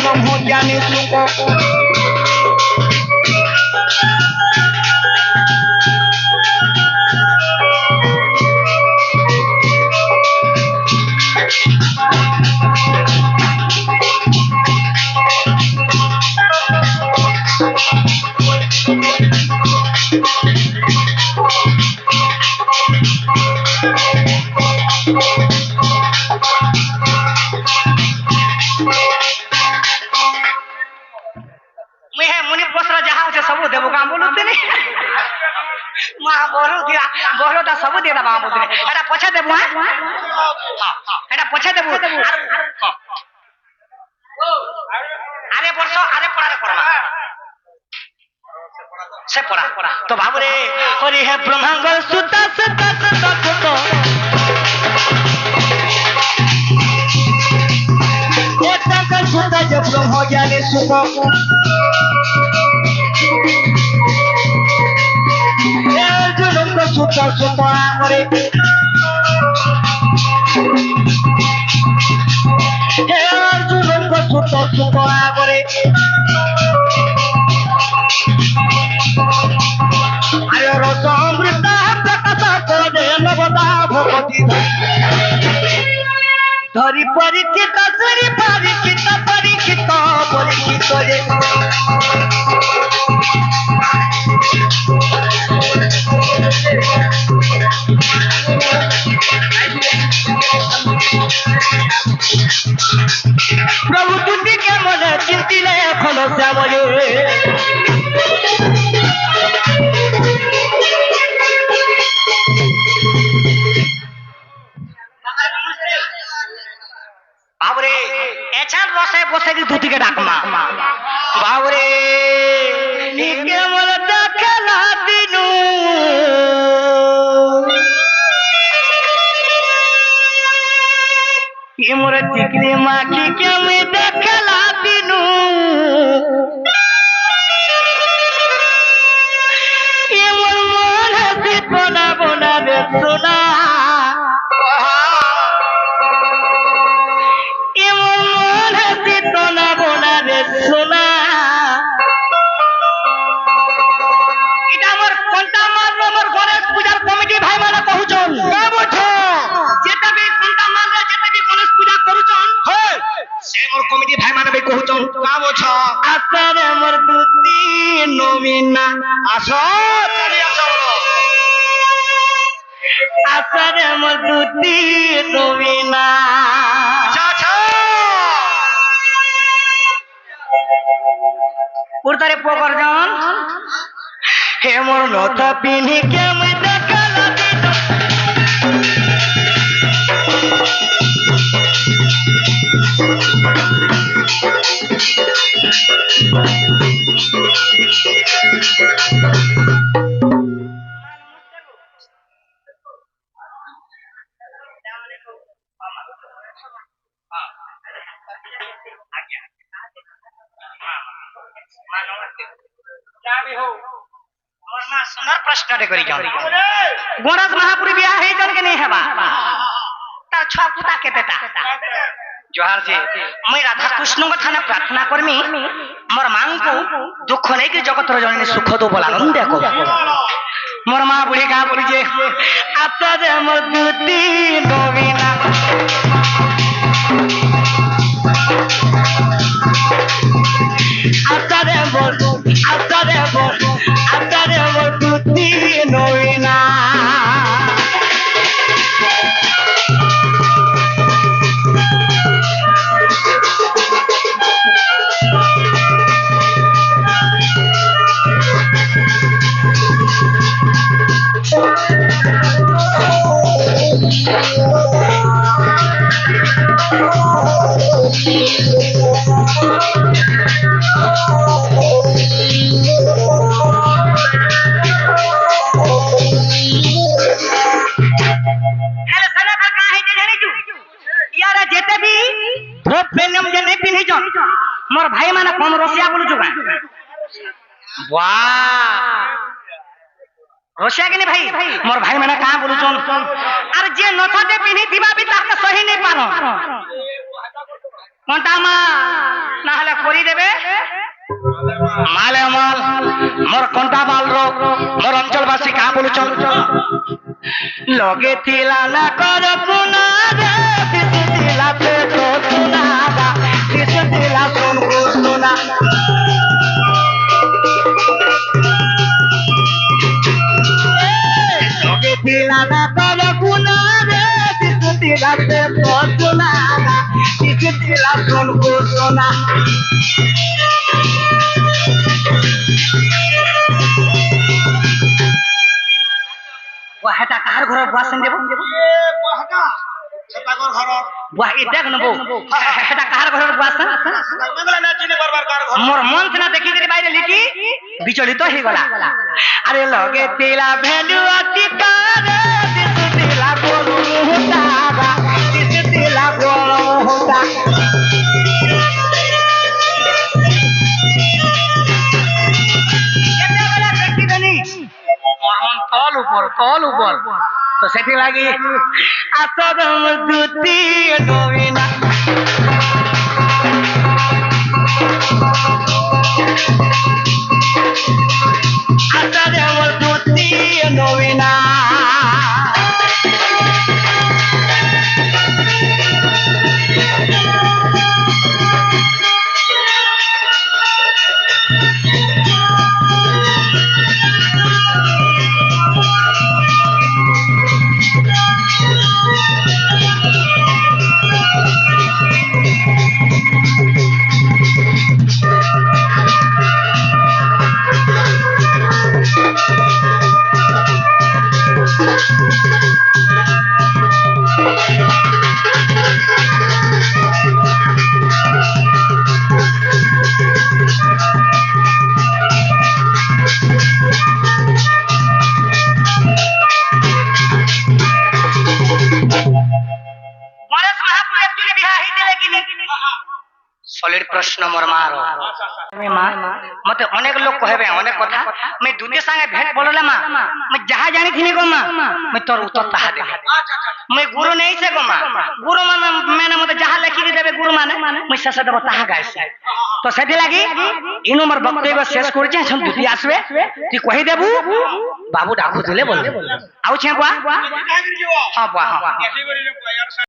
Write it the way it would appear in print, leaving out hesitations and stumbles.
ব্রহ্ম জ্ঞানী সুখ सब दे दबा एटा पछे देबो हां एटा पछे देबो अरे वर्ष अरे पढ़ा से पढ़ा तो बाबू रे हरि है ब्रह्मांड सुता सुता सुता सुता एटा का सुता जब ब्रह्म ज्ञानी सुख सुता सुता करे हे अर्जुन को सुता सुता करे अरे रस अमृत प्रकाश करे नवदा भगवती धरी परिचित श्री परिचित परिचित परिचित रे प्रभु तुझी के मन चिंतिले फल श्यामले बाबरे एछान रसे बसे दी धुती के डाकमा बाबरे निके मन देखला दिनु ये मोर टिकली माखी के मैं देखला दिनु ये मोर मन से बना बना दे सोना ये मोर मन से बना बना दे सोना इटा मोर कोंटा मार मोर गणेश पूजार कमिटी भाई माने कहूचन का बोछो जेता भी कोंटा मार जेता भी गणेश पूजा करूचन हे से मोर कमिटी भाई माने भी कहूचन का बोछो आसरे मोर दुती नवीना आसो चली आसो बोलो आसरे मोर दुती नवीना अच्छा उड़तारे पोकरजन हे मोर नोता पिनी के मैं देखला सुंदर प्रश्न करी गणेश महापुरी बियाह है जन के नहीं हेबा तार छुआ पुता के बेटा जोहार जी मैं राधा कृष्ण को थाना प्रार्थना करमी मोर मां को दुख नहीं कि जगत जननी सुख दो बोला आनंद को मोर मां बुढ़ी का बोली जे आता जे मोर दुती नवीना आता रे बोल आता रे बोल आता रे मोर दुती नवीना मोर भाई माने कम रसिया बोलु जुगा वाह रसिया के नहीं भाई मोर भाई माने का बोलु चन अरे जे नथाते पिनी दिबा भी ताके सही नहीं पारो कोंटा मा না হলে করি দেবে মালে মাল মোর কন্টা মাল রোগ মোর অঞ্চলবাসী কা বলুছন লগে থিলা না কর পুনা রে বিশু দিলা পে তো সুনা দা বিশু দিলা কোন সুনা লগে থিলা না কর পুনা রে বিশু দিলা পে তো সুনা দা বিশু দিলা কোন সুনা হেটা কাহার ঘর বুয়া সেন দেব বুয়া ই দেখ নবো হেটা কাহার ঘর বুয়া সেন মোর মন সেনা দেখি করে বাইরে লিখি বিচলিত হয়ে গলা আরে লগে তিলা ভ্যালু অতি কারে দিসু তিলা বলু হুটা দিসু তিলা বলু হুটা তল উপর তো সেটি লাগি আসরম দুতি নবীনা আসরম দুতি নবীনা সলিড প্রশ্ন মোর মার মতে অনেক লোক কহবে অনেক কথা মই দুনিয়া সঙ্গে ভেট বললে মা মই যাহা জানিথিনি গো মা মই তোর উত্তর তাহা দেবে মই গুরু নেই সে গো মা গুরু মানে মতে যাহা লেখি দেবে গুরু মানে মই শেষে দেব তাহা গাইছে তো সেটি লাগি ইনু মোর বক্তব্য শেষ করছে এখন দুটি আসবে তুই কহি দেবু বাবু ডাকু দিলে বলবে আউছে বুয়া হ্যাঁ বুয়া হ্যাঁ